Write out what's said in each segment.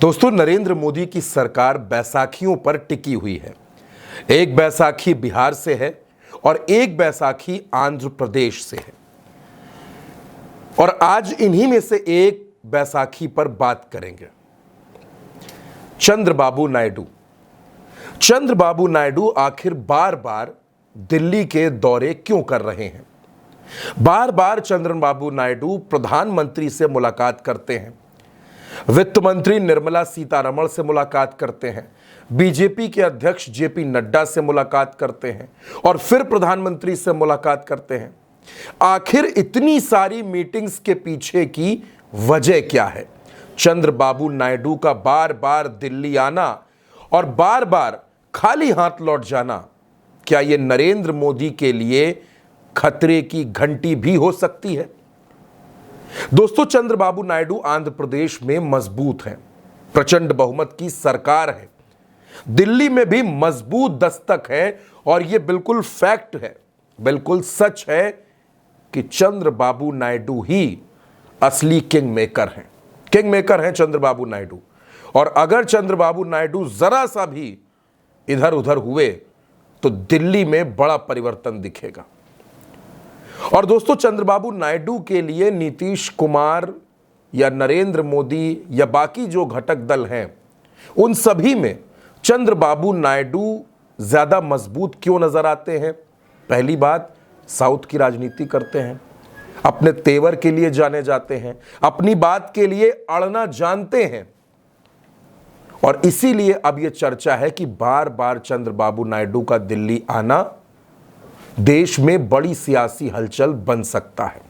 दोस्तों, नरेंद्र मोदी की सरकार बैसाखियों पर टिकी हुई है। एक बैसाखी बिहार से है और एक बैसाखी आंध्र प्रदेश से है। और आज इन्हीं में से एक बैसाखी पर बात करेंगे। चंद्रबाबू नायडू। चंद्रबाबू नायडू आखिर बार बार दिल्ली के दौरे क्यों कर रहे हैं? बार बार चंद्रबाबू नायडू प्रधानमंत्री से मुलाकात करते हैं, वित्त मंत्री निर्मला सीतारमण से मुलाकात करते हैं, बीजेपी के अध्यक्ष जेपी नड्डा से मुलाकात करते हैं और फिर प्रधानमंत्री से मुलाकात करते हैं। आखिर इतनी सारी मीटिंग्स के पीछे की वजह क्या है? चंद्रबाबू नायडू का बार बार दिल्ली आना और बार बार खाली हाथ लौट जाना, क्या यह नरेंद्र मोदी के लिए खतरे की घंटी भी हो सकती है? दोस्तों, चंद्रबाबू नायडू आंध्र प्रदेश में मजबूत हैं, प्रचंड बहुमत की सरकार है, दिल्ली में भी मजबूत दस्तक है और यह बिल्कुल फैक्ट है, बिल्कुल सच है कि चंद्रबाबू नायडू ही असली किंग मेकर हैं। किंग मेकर हैं चंद्रबाबू नायडू। और अगर चंद्रबाबू नायडू जरा सा भी इधर उधर हुए तो दिल्ली में बड़ा परिवर्तन दिखेगा। और दोस्तों, चंद्रबाबू नायडू के लिए नीतीश कुमार या नरेंद्र मोदी या बाकी जो घटक दल हैं, उन सभी में चंद्रबाबू नायडू ज्यादा मजबूत क्यों नजर आते हैं? पहली बात, साउथ की राजनीति करते हैं, अपने तेवर के लिए जाने जाते हैं, अपनी बात के लिए अड़ना जानते हैं। और इसीलिए अब यह चर्चा है कि बार बार चंद्रबाबू नायडू का दिल्ली आना देश में बड़ी सियासी हलचल बन सकता है।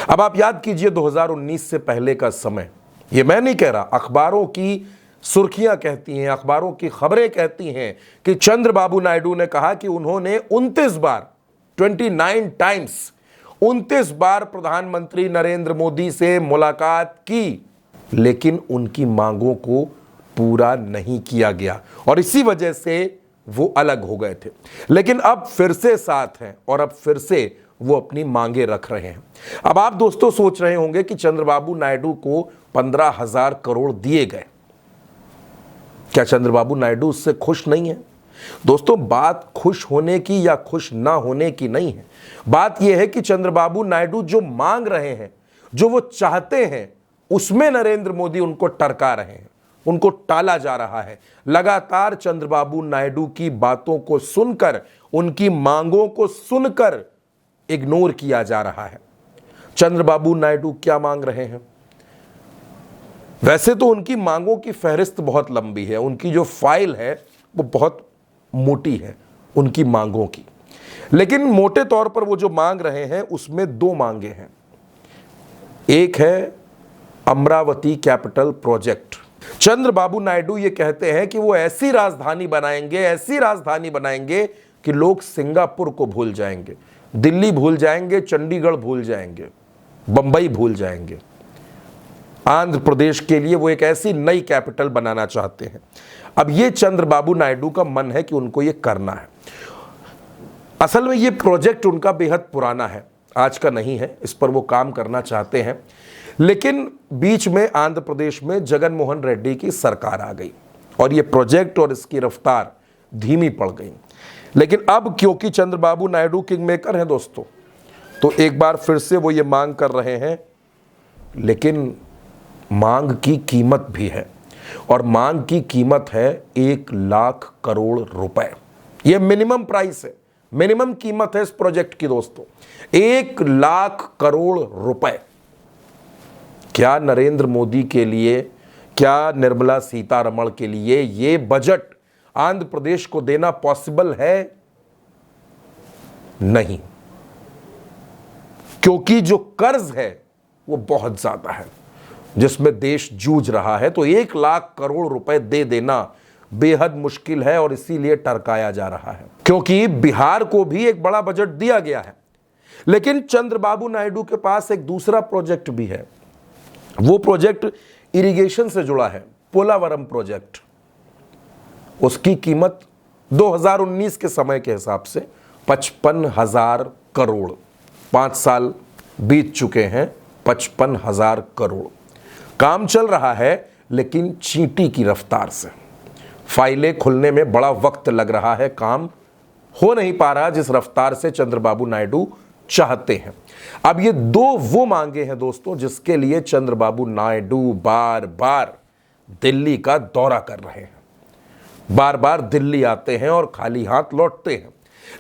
अब आप याद कीजिए 2019 से पहले का समय, यह मैं नहीं कह रहा, अखबारों की सुर्खियां कहती हैं, अखबारों की खबरें कहती हैं कि चंद्रबाबू नायडू ने कहा कि उन्होंने 29 बार 29 टाइम्स 29 बार प्रधानमंत्री नरेंद्र मोदी से मुलाकात की, लेकिन उनकी मांगों को पूरा नहीं किया गया और इसी वजह से वो अलग हो गए थे। लेकिन अब फिर से साथ हैं और अब फिर से वो अपनी मांगे रख रहे हैं। अब आप दोस्तों सोच रहे होंगे कि चंद्रबाबू नायडू को 15,000 करोड़ दिए गए, क्या चंद्रबाबू नायडू उससे खुश नहीं है? दोस्तों, बात खुश होने की या खुश ना होने की नहीं है। बात यह है कि चंद्रबाबू नायडू जो मांग रहे हैं, जो वो चाहते हैं, उसमें नरेंद्र मोदी उनको टरका रहे हैं, उनको टाला जा रहा है। लगातार चंद्रबाबू नायडू की बातों को सुनकर, उनकी मांगों को सुनकर इग्नोर किया जा रहा है। चंद्रबाबू नायडू क्या मांग रहे हैं? वैसे तो उनकी मांगों की फहरिस्त बहुत लंबी है, उनकी जो फाइल है वो बहुत मोटी है उनकी मांगों की, लेकिन मोटे तौर पर वो जो मांग रहे हैं उसमें दो मांगे हैं। एक है अमरावती कैपिटल प्रोजेक्ट। चंद्रबाबू नायडू ये कहते हैं कि वो ऐसी राजधानी बनाएंगे, ऐसी राजधानी बनाएंगे कि लोग सिंगापुर को भूल जाएंगे, दिल्ली भूल जाएंगे, चंडीगढ़ भूल जाएंगे, बंबई भूल जाएंगे। आंध्र प्रदेश के लिए वो एक ऐसी नई कैपिटल बनाना चाहते हैं। अब ये चंद्रबाबू नायडू का मन है कि उनको ये करना है। असल में ये प्रोजेक्ट उनका बेहद पुराना है, आज का नहीं है, इस पर वो काम करना चाहते हैं। लेकिन बीच में आंध्र प्रदेश में जगन मोहन रेड्डी की सरकार आ गई और ये प्रोजेक्ट और इसकी रफ्तार धीमी पड़ गई। लेकिन अब क्योंकि चंद्रबाबू नायडू किंग मेकर हैं दोस्तों, तो एक बार फिर से वो ये मांग कर रहे हैं, लेकिन मांग की कीमत भी है और मांग की कीमत है 1,00,000 करोड़ रुपए। ये मिनिमम प्राइस है, मिनिमम कीमत है इस प्रोजेक्ट की दोस्तों, 1,00,000 करोड़ रुपए। क्या नरेंद्र मोदी के लिए, क्या निर्मला सीतारमण के लिए ये बजट आंध्र प्रदेश को देना पॉसिबल है? नहीं, क्योंकि जो कर्ज है वो बहुत ज्यादा है जिसमें देश जूझ रहा है। तो 1,00,000 करोड़ रुपए दे देना बेहद मुश्किल है और इसीलिए टरकाया जा रहा है, क्योंकि बिहार को भी एक बड़ा बजट दिया गया है। लेकिन चंद्रबाबू नायडू के पास एक दूसरा प्रोजेक्ट भी है। वो प्रोजेक्ट इरिगेशन से जुड़ा है, पोलावरम प्रोजेक्ट। उसकी कीमत 2019 के समय के हिसाब से 55,000 करोड़, 5 साल बीत चुके हैं, 55,000 करोड़। काम चल रहा है, लेकिन चींटी की रफ्तार से। फाइलें खुलने में बड़ा वक्त लग रहा है, काम हो नहीं पा रहा जिस रफ्तार से चंद्रबाबू नायडू चाहते हैं। अब ये दो वो मांगे हैं दोस्तों जिसके लिए चंद्रबाबू नायडू बार बार दिल्ली का दौरा कर रहे हैं, बार बार दिल्ली आते हैं और खाली हाथ लौटते हैं।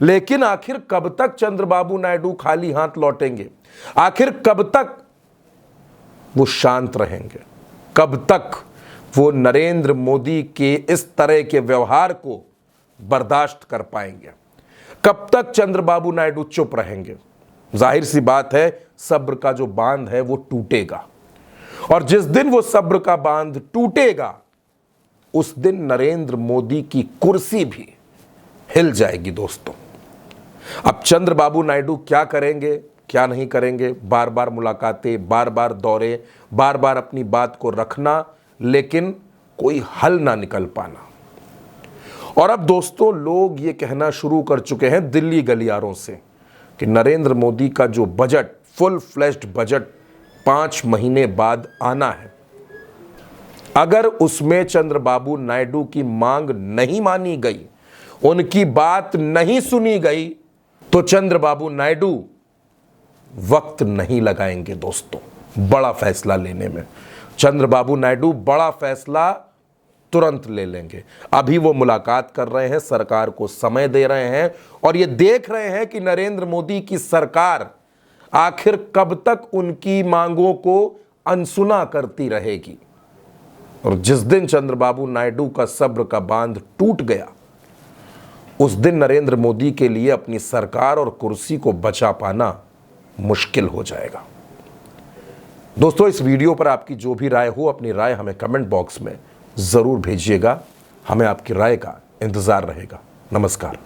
लेकिन आखिर कब तक चंद्रबाबू नायडू खाली हाथ लौटेंगे? आखिर कब तक वो शांत रहेंगे? कब तक वो नरेंद्र मोदी के इस तरह के व्यवहार को बर्दाश्त कर पाएंगे? कब तक चंद्रबाबू नायडू चुप रहेंगे? जाहिर सी बात है, सब्र का जो बांध है वो टूटेगा, और जिस दिन वो सब्र का बांध टूटेगा उस दिन नरेंद्र मोदी की कुर्सी भी हिल जाएगी दोस्तों। अब चंद्रबाबू नायडू क्या करेंगे, क्या नहीं करेंगे? बार बार मुलाकातें, बार बार दौरे, बार बार अपनी बात को रखना, लेकिन कोई हल ना निकल पाना। और अब दोस्तों लोग ये कहना शुरू कर चुके हैं दिल्ली गलियारों से कि नरेंद्र मोदी का जो बजट, फुल फ्लेश्ड बजट 5 महीने बाद आना है, अगर उसमें चंद्रबाबू नायडू की मांग नहीं मानी गई, उनकी बात नहीं सुनी गई, तो चंद्रबाबू नायडू वक्त नहीं लगाएंगे दोस्तों बड़ा फैसला लेने में। चंद्रबाबू नायडू बड़ा फैसला तुरंत ले लेंगे। अभी वो मुलाकात कर रहे हैं, सरकार को समय दे रहे हैं और ये देख रहे हैं कि नरेंद्र मोदी की सरकार आखिर कब तक उनकी मांगों को अनसुना करती रहेगी। और जिस दिन चंद्रबाबू नायडू का सब्र का बांध टूट गया, उस दिन नरेंद्र मोदी के लिए अपनी सरकार और कुर्सी को बचा पाना मुश्किल हो जाएगा। दोस्तों, इस वीडियो पर आपकी जो भी राय हो, अपनी राय हमें कमेंट बॉक्स में जरूर भेजिएगा। हमें आपकी राय का इंतजार रहेगा। नमस्कार।